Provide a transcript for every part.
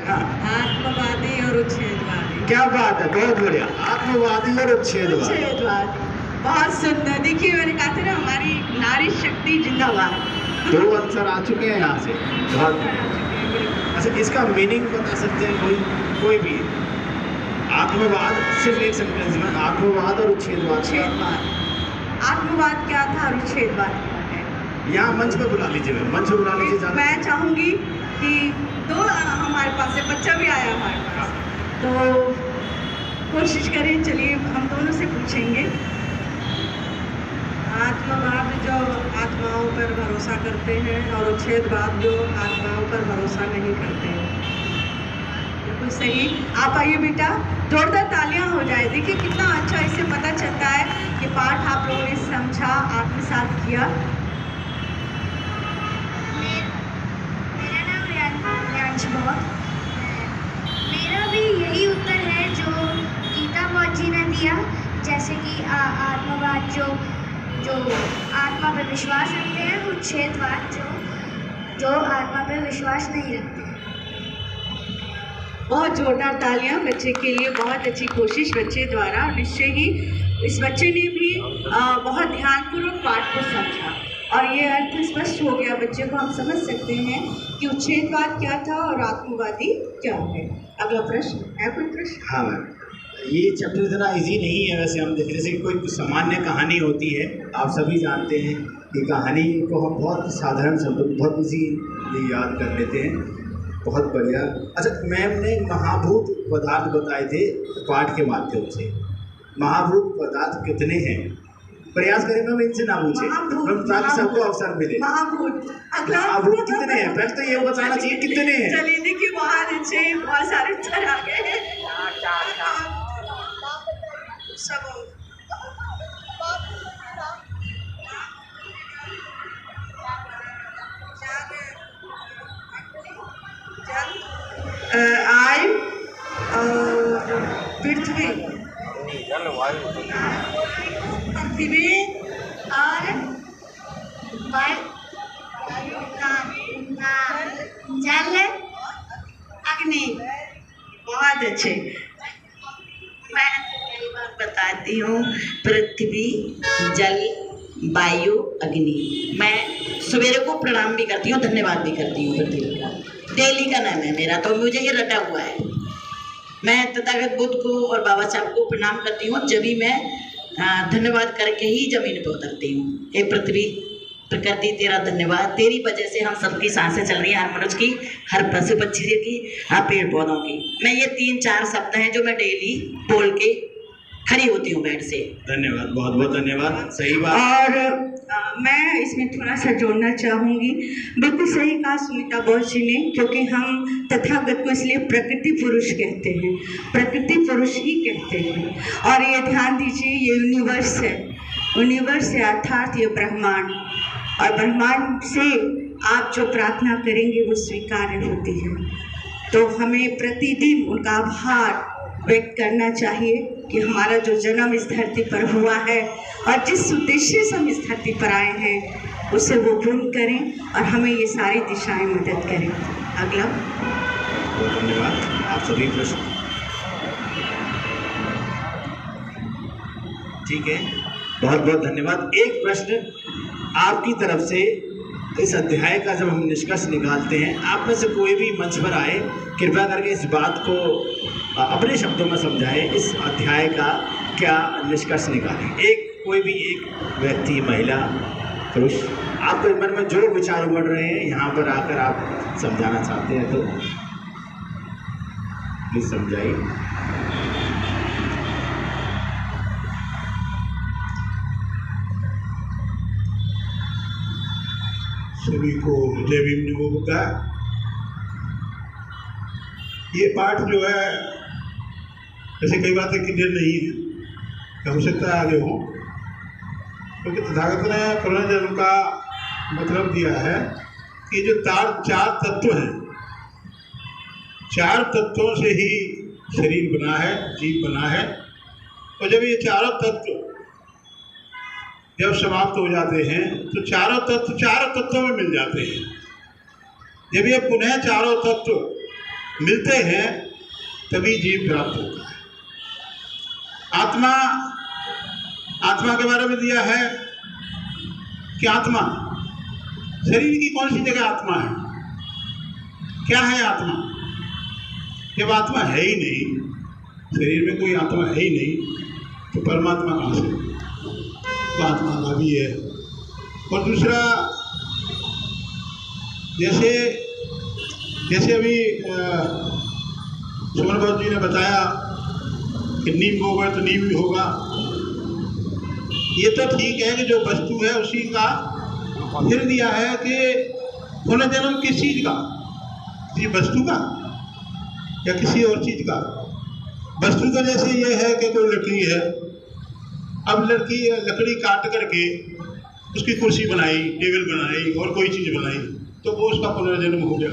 हाँ, आत्मवादी और उच्छेदवादी। क्या बात है, बहुत बढ़िया। आत्मवादी और उच्छेदवादी। उच्छेदवादी बहुत सुंदर। देखिए मैंने कहा था ना, हमारी नारी शक्ति जिंदाबाद। 2 आंसर आ चुके हैं यहाँ से। बहुत अच्छा, इसका मीनिंग बता सकते हैं कोई भी? आत्मवाद, सिर्फ एक सेंटेंस में, आत्मवाद और उच्छेदवाद। उच्छेदवाद, आत्मवाद क्या था और उच्छेदवाद क्या है? यहाँ मंच पे बुला लीजिए, मंच पे बुला लीजिए। ज़्यादा मैं चाहूंगी कि दो हमारे पास है, बच्चा भी आया हमारे पास, तो कोशिश करें। चलिए हम दोनों से पूछेंगे। आत्मवाद जो आत्माओं पर भरोसा करते हैं और उच्छेदवाद जो आत्माओं पर भरोसा नहीं करते हैं। बिल्कुल सही। आप आइए बेटा, जोरदार तालियां हो जाए। देखिए कितना अच्छा इससे पता चलता है कि पाठ आप लोगों ने समझा, आत्मसात किया। मेरा नाम रियांश बहुत। मेरा भी यही उत्तर है जो गीता मौज जी ने दिया, जैसे कि आत्मवाद जो आत्मा पर विश्वास रखते हैं, वो उच्छेदवाद जो आत्मा पर विश्वास नहीं रखते हैं। बहुत जोरदार तालियां बच्चे के लिए। बहुत अच्छी कोशिश बच्चे द्वारा। निश्चय ही इस बच्चे ने भी बहुत ध्यानपूर्वक पाठ को समझा और ये अर्थ स्पष्ट हो गया बच्चे को। हम समझ सकते हैं कि उच्छेदवाद क्या था और आत्मवादी क्या है। अगला प्रश्न है, कोई प्रश्न? हाँ मैम, ये चैप्टर इतना इजी नहीं है वैसे। हम देख, जैसे कोई सामान्य कहानी होती है, आप सभी जानते हैं कि कहानी को हम बहुत साधारण शब्दों, बहुत इजी याद कर लेते हैं। बहुत बढ़िया। अच्छा, मैम ने महाभूत पदार्थ बताए थे पाठ के माध्यम से। महाभूत पदार्थ कितने हैं? प्रयास करें मैम, इनसे ना पूछे, ताकि सबको अवसर मिले। महाभूत कितने हैं? पहले तो ये बताना चाहिए कितने हैं। चलिए देखिए, बहुत अच्छे, बहुत सारे उत्तर आ गए हैं। सब आय और पृथ्वी और जल, अग्नि। बहुत अच्छे। मैं पहली बार बताती हूँ, पृथ्वी, जल, वायु, अग्नि। मैं सवेरे को प्रणाम भी करती हूँ, धन्यवाद भी करती हूँ पृथ्वी का। डेली का नाम है मेरा, तो मुझे ये रटा हुआ है। मैं तथागत बुद्ध को और बाबा साहब को प्रणाम करती हूँ, जब भी मैं धन्यवाद करके ही जमीन पर उतरती हूँ। हे पृथ्वी, प्रकृति, तेरा धन्यवाद। तेरी वजह से हम सबकी सांसें चल रही हैं, हर मनुष्य की, हर पशु पक्षी की, हर पेड़ पौधों की। मैं ये 3-4 शब्द हैं जो मैं डेली बोल के खड़ी होती हूँ बेड से। धन्यवाद, बहुत बहुत धन्यवाद। सही बात। और मैं इसमें थोड़ा सा जोड़ना चाहूँगी। बिल्कुल सही कहा सुनीता बोस जी ने, क्योंकि हम तथागत को इसलिए प्रकृति पुरुष कहते हैं, प्रकृति पुरुष ही कहते हैं। और ये ध्यान दीजिए, ये यूनिवर्स है, यूनिवर्स है अर्थात ये ब्रह्मांड। और ब्रह्मांड से आप जो प्रार्थना करेंगे वो स्वीकार्य होती है। तो हमें प्रतिदिन उनका आभार व्यक्त करना चाहिए कि हमारा जो जन्म इस धरती पर हुआ है और जिस उद्देश्य से हम इस धरती पर आए हैं, उसे वो पूर्ण करें और हमें ये सारी दिशाएं मदद करें। अगला। बहुत धन्यवाद। आप सभी प्रश्न ठीक है, बहुत बहुत धन्यवाद। एक प्रश्न आपकी तरफ से, इस अध्याय का जब हम निष्कर्ष निकालते हैं, आप में से कोई भी मंच पर आए, कृपया करके इस बात को अपने शब्दों में समझाएं। इस अध्याय का क्या निष्कर्ष निकालें? कोई भी एक व्यक्ति, महिला, पुरुष, आपके मन में जो विचार उमड़ रहे हैं, यहाँ पर आकर आप समझाना चाहते हैं तो प्लीज समझाइए। सभी को जय भीम नमो बुद्धा। ये पाठ जो है, ऐसे कई बातें क्लियर नहीं है, हो सकता है आगे हो, क्योंकि तथागत ने पुनर्जन्म का मतलब दिया है कि जो चार तत्व हैं, 4 तत्वों से ही शरीर बना है, जीव बना है। और जब ये चारों तत्व जब समाप्त हो जाते हैं तो चारों तत्व 4 तत्वों में मिल जाते हैं। जब ये पुनः चारों तत्व मिलते हैं तभी जीव प्राप्त होता है। आत्मा के बारे में दिया है कि आत्मा, शरीर की कौन सी जगह आत्मा है? क्या है आत्मा? जब आत्मा है ही नहीं, शरीर में कोई आत्मा है ही नहीं, तो परमात्मा कहाँ से? तो आत्मा का भी है। और दूसरा, जैसे अभी सुमन बहुत जी ने बताया कि नीम होगा तो नीम भी होगा। ये तो ठीक है कि जो वस्तु है उसी का। फिर दिया है कि पुनर्जन्म किस चीज़ का? किसी वस्तु का या किसी और चीज़ का? वस्तु का जैसे ये है कि कोई लकड़ी है, अब लकड़ी काट करके उसकी कुर्सी बनाई, टेबल बनाई और कोई चीज़ बनाई, तो वो उसका पुनर्जन्म हो गया।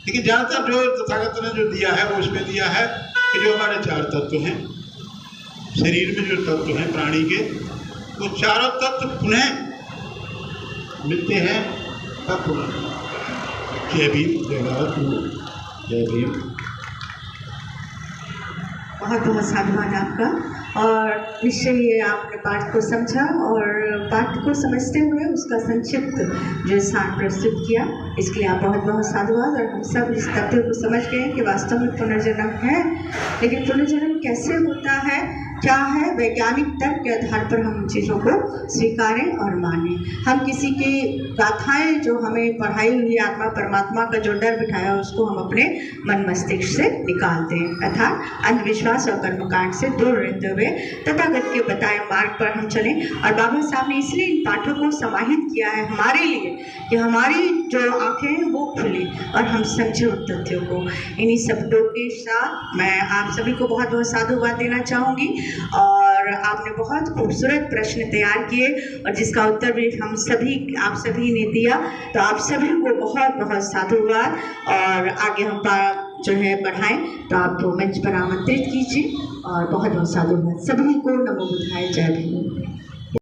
लेकिन ज़्यादातर जो तथागत ने जो दिया है वो उसमें दिया है कि जो हमारे 4 तत्व हैं, शरीर में जो तत्व हैं प्राणी के, वो चारों तत्व पुनः मिलते हैं तब पुनः। जय भीम, जय भारत, जय भीम। बहुत बहुत साधुवाद आपका। और निश्चय ये आपने पाठ को समझा और पाठ को समझते हुए उसका संक्षिप्त जो स्थान प्रस्तुत किया, इसके लिए आप बहुत बहुत साधुवाद। और हम सब इस तथ्य को समझ गए कि वास्तव में पुनर्जन्म है, लेकिन पुनर्जन्म कैसे होता है, क्या है, वैज्ञानिक तर्क के आधार पर हम चीज़ों को स्वीकारें और मानें। हम किसी की गाथाएं जो हमें पढ़ाई हुई आत्मा परमात्मा का जो डर बिठाया उसको हम अपने मन मस्तिष्क से निकाल दें, अर्थात अंधविश्वास और कर्मकांड से दूर रहते हुए तथागत के बताए मार्ग पर हम चलें। और बाबा साहब ने इसलिए इन पाठों को समाहित किया है हमारे लिए कि हमारी जो आंखें हैं वो खुली और हम समझे उन तथ्यों को। इन्हीं शब्दों के साथ मैं आप सभी को बहुत बहुत साधुवाद देना चाहूँगी। और आपने बहुत खूबसूरत प्रश्न तैयार किए और जिसका उत्तर भी आप सभी ने दिया, तो आप सभी को बहुत बहुत साधुवाद। और आगे हम जो है बढ़ाएं तो आपको मंच पर आमंत्रित कीजिए और बहुत बहुत साधुवाद। सभी को नमो बुद्धाय, जय भीम।